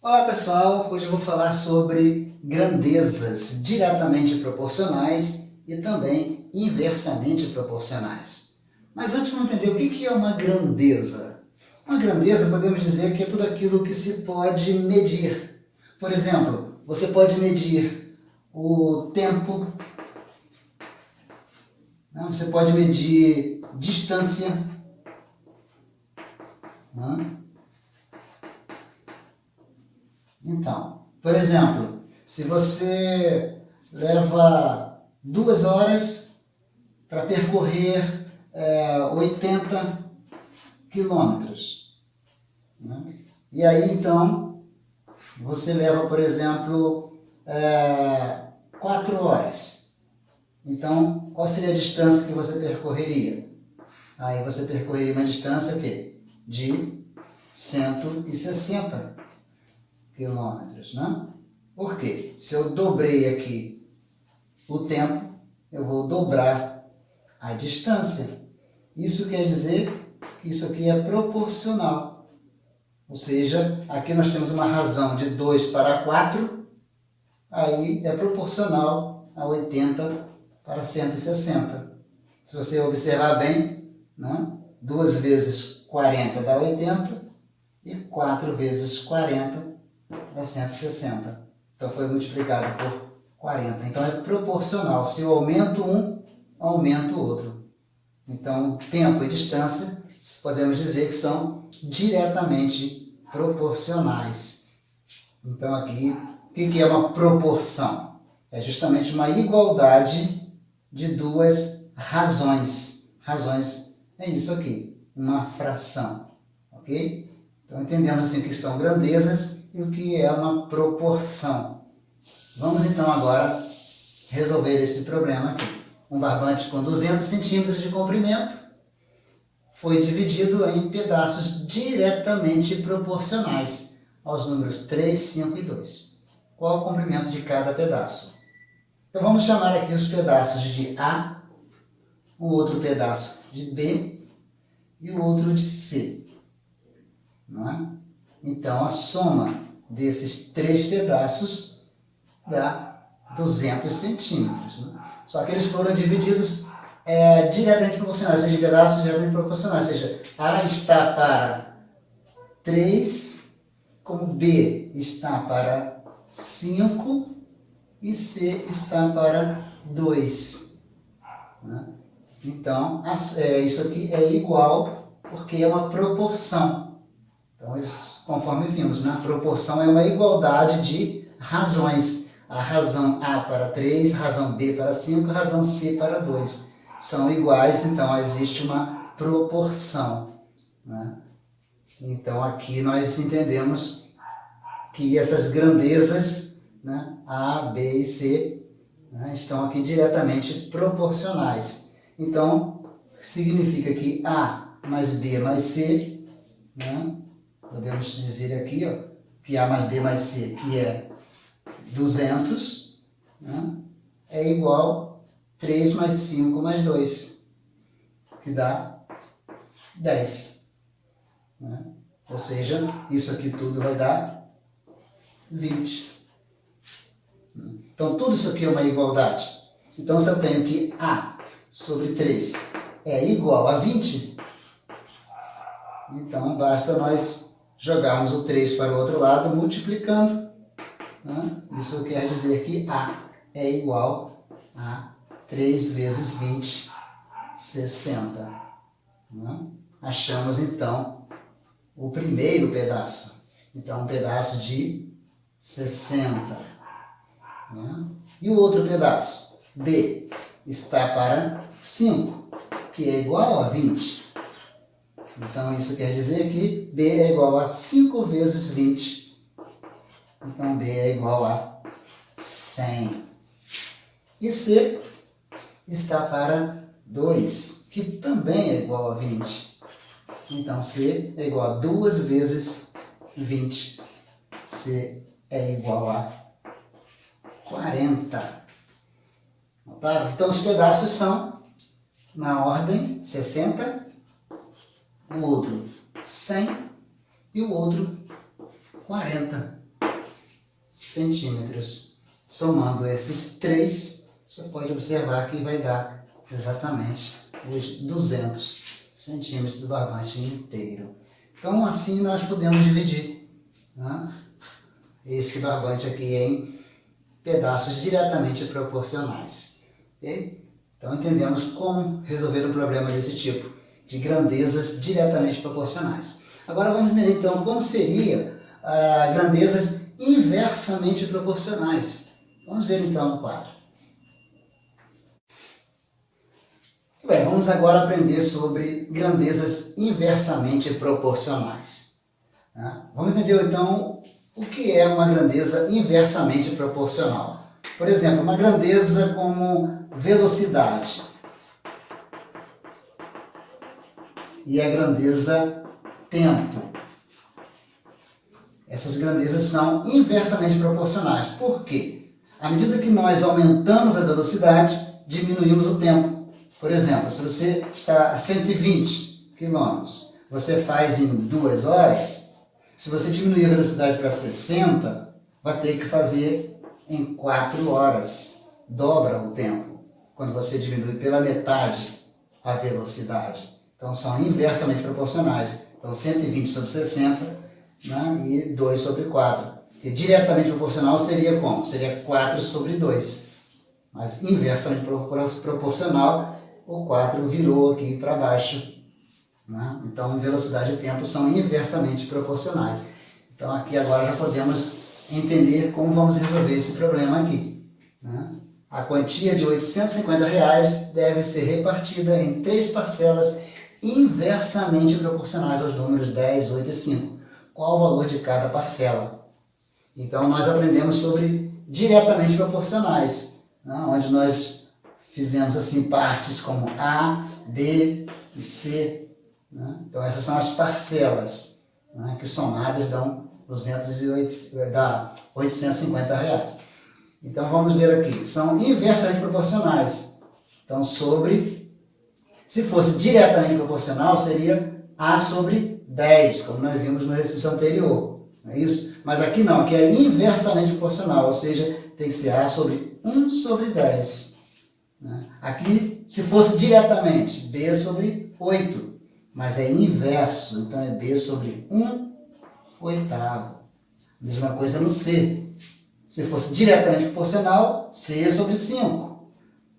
Olá pessoal, hoje eu vou falar sobre grandezas diretamente proporcionais e também inversamente proporcionais. Mas antes vamos entender o que é uma grandeza. Uma grandeza podemos dizer que é tudo aquilo que se pode medir. Por exemplo, você pode medir o tempo, né? Você pode medir distância, né? Então, por exemplo, se você leva 2 horas para percorrer 80 quilômetros, né? E aí então você leva, por exemplo, 4 horas. Então, qual seria a distância que você percorreria? Aí você percorreria uma distância o quê? De 160 quilômetros, né? Por quê? Se eu dobrei aqui o tempo, eu vou dobrar a distância. Isso quer dizer que isso aqui é proporcional. Ou seja, aqui nós temos uma razão de 2 para 4, aí é proporcional a 80 para 160. Se você observar bem, né? 2 vezes 40 dá 80 e 4 vezes 40 dá 160. Então foi multiplicado por 40. Então é proporcional. Se eu aumento um, aumento o outro. Então tempo e distância podemos dizer que são diretamente proporcionais. Então aqui, o que é uma proporção? É justamente uma igualdade de duas razões. Razões é isso aqui, uma fração. Ok? Então entendemos assim o que são grandezas e o que é uma proporção. Vamos então agora resolver esse problema aqui. Um barbante com 200 centímetros de comprimento foi dividido em pedaços diretamente proporcionais aos números 3, 5 e 2. Qual o comprimento de cada pedaço? Então vamos chamar aqui os pedaços de A, o outro pedaço de B e o outro de C. Não é? Então a soma desses 3 pedaços dá 200 centímetros. Né? Só que eles foram divididos diretamente proporcionais, ou seja, pedaços diretamente proporcionais. Ou seja, A está para 3, como B está para 5 e C está para 2. Né? Então, isso aqui é igual porque é uma proporção. Então, conforme vimos, né? A proporção é uma igualdade de razões. A razão A para 3, razão B para 5, razão C para 2. São iguais, então existe uma proporção. Né? Então aqui nós entendemos que essas grandezas, né, A, B e C, né, estão aqui diretamente proporcionais. Então, significa que A mais B mais C, né, podemos dizer aqui, ó, que A mais B mais C, que é 200, né, é igual a 3 mais 5 mais 2, que dá 10. Né? Ou seja, isso aqui tudo vai dar 20. Então, tudo isso aqui é uma igualdade. Então, se eu tenho que A sobre 3 é igual a 20, então basta nós jogarmos o 3 para o outro lado, multiplicando. Né? Isso quer dizer que A é igual a 3 vezes 20, 60. Né? Achamos, então, o primeiro pedaço. Então, um pedaço de 60. Né? E o outro pedaço, B, está para 5, que é igual a 20. Então, isso quer dizer que B é igual a 5 vezes 20. Então, B é igual a 100. E C está para 2, que também é igual a 20. Então, C é igual a 2 vezes 20. C é igual a 40. Notaram? Então, os pedaços são, na ordem, 60, o outro 100 e o outro 40. centímetros. Somando esses 3, você pode observar que vai dar exatamente os 200 centímetros do barbante inteiro. Então, assim nós podemos dividir, né, esse barbante aqui em pedaços diretamente proporcionais. Okay? Então, entendemos como resolver um problema desse tipo, de grandezas diretamente proporcionais. Agora vamos entender então como seria grandezas inversamente proporcionais. Vamos ver então no quadro. Bem, vamos agora aprender sobre grandezas inversamente proporcionais. Vamos entender então o que é uma grandeza inversamente proporcional. Por exemplo, uma grandeza como velocidade e a grandeza tempo. Essas grandezas são inversamente proporcionais. Por quê? À medida que nós aumentamos a velocidade, diminuímos o tempo. Por exemplo, se você está a 120 km, você faz em 2 horas, se você diminuir a velocidade para 60, vai ter que fazer em 4 horas. Dobra o tempo, quando você diminui pela metade a velocidade. Então, são inversamente proporcionais. Então, 120 sobre 60, né, e 2 sobre 4. Porque diretamente proporcional seria como? Seria 4 sobre 2. Mas inversamente proporcional, o 4 virou aqui para baixo. Né? Então, velocidade e tempo são inversamente proporcionais. Então, aqui agora já podemos entender como vamos resolver esse problema aqui. Né? A quantia de R$ 850 deve ser repartida em 3 parcelas inversamente proporcionais aos números 10, 8 e 5. Qual o valor de cada parcela? Então, nós aprendemos sobre diretamente proporcionais, né? Onde nós fizemos assim partes como A, B e C. Né? Então, essas são as parcelas, né, que somadas dão dá R$ 850. Então, vamos ver aqui. São inversamente proporcionais. Então, se fosse diretamente proporcional, seria A sobre 10, como nós vimos no exercício anterior. Não é isso? Mas aqui não, aqui é inversamente proporcional, ou seja, tem que ser A sobre 1 sobre 10. Né? Aqui, se fosse diretamente, B sobre 8. Mas é inverso, então é B sobre 1 oitavo. Mesma coisa no C. Se fosse diretamente proporcional, C sobre 5.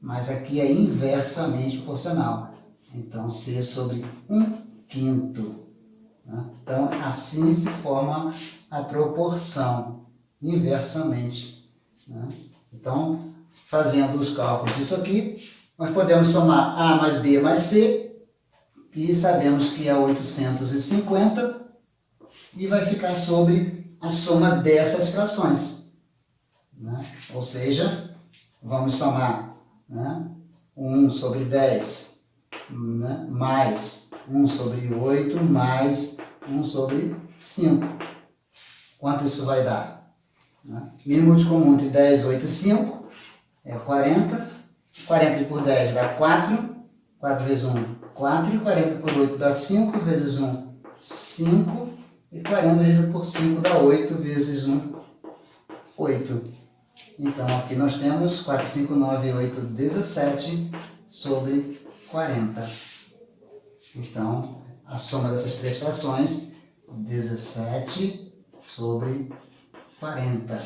Mas aqui é inversamente proporcional. Então, C sobre 1 quinto. Então, assim se forma a proporção, inversamente. Então, fazendo os cálculos disso aqui, nós podemos somar A mais B mais C, e sabemos que é 850, e vai ficar sobre a soma dessas frações. Ou seja, vamos somar 1 sobre 10, mais 1 sobre 8, mais 1 sobre 5. Quanto isso vai dar? Mínimo de comum entre 10, 8 e 5 é 40. 40 por 10 dá 4. 4 vezes 1, 4. E 40 por 8 dá 5. Vezes 1, 5. E 40 vezes por 5 dá 8. Vezes 1, 8. Então, aqui nós temos 4, 5, 9, 8, 17 sobre 40. Então, a soma dessas 3 frações, 17 sobre 40.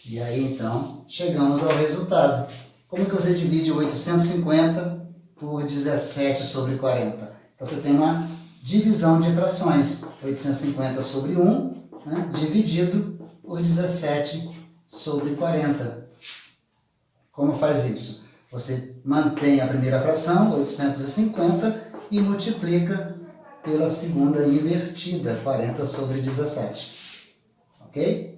E aí, então, chegamos ao resultado. Como que você divide 850 por 17 sobre 40? Então, você tem uma divisão de frações. 850 sobre 1, dividido por 17 sobre 40. Como faz isso? Você mantém a primeira fração, 850, e multiplica pela segunda invertida, 40 sobre 17. Ok?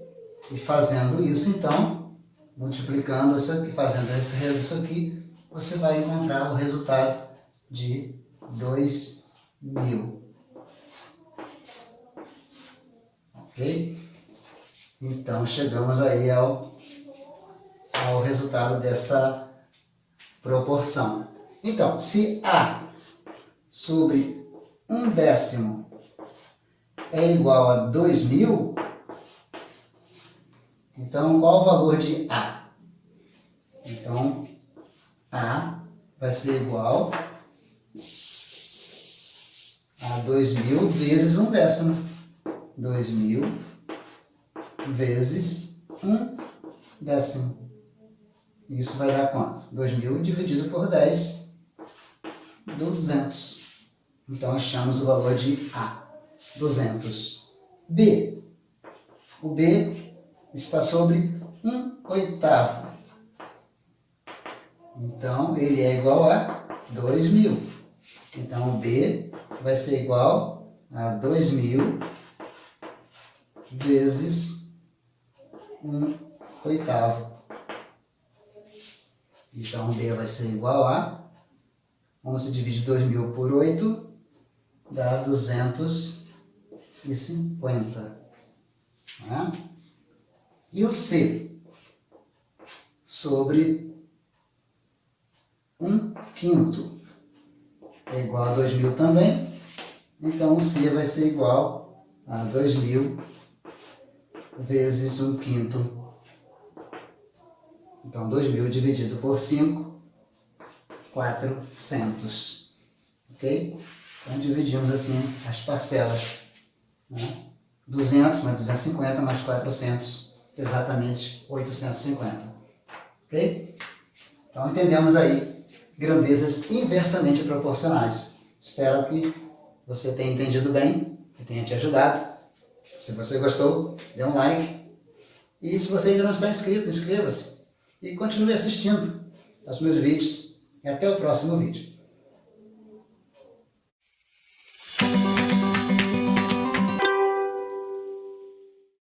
E fazendo isso, então, multiplicando isso aqui, fazendo isso aqui, você vai encontrar o resultado de 2.000. Ok? Então, chegamos aí ao resultado dessa proporção. Então, se A sobre 1/10 é igual a 2.000, Então, qual o valor de A? Então, A vai ser igual a 2.000 vezes 1/10. 2.000 vezes 1/10. Isso vai dar quanto? 2.000 dividido por 10, 200. Então, achamos o valor de A, 200. B. O B está sobre 1/8. Então, ele é igual a 2.000. Então, o B vai ser igual a 2.000 vezes 1/8. Então, B vai ser igual a 11 dividir 2.000 por 8, dá 250. Tá? E o C? Sobre 1/5 é igual a 2.000 também. Então, o C vai ser igual a 2.000 vezes 1/5. Então, 2.000 dividido por 5, 400. Ok? Então, dividimos assim as parcelas. Né? 200 mais 250 mais 400, exatamente 850. Ok? Então, entendemos aí grandezas inversamente proporcionais. Espero que você tenha entendido bem, que tenha te ajudado. Se você gostou, dê um like. E se você ainda não está inscrito, inscreva-se. E continue assistindo aos meus vídeos. E até o próximo vídeo.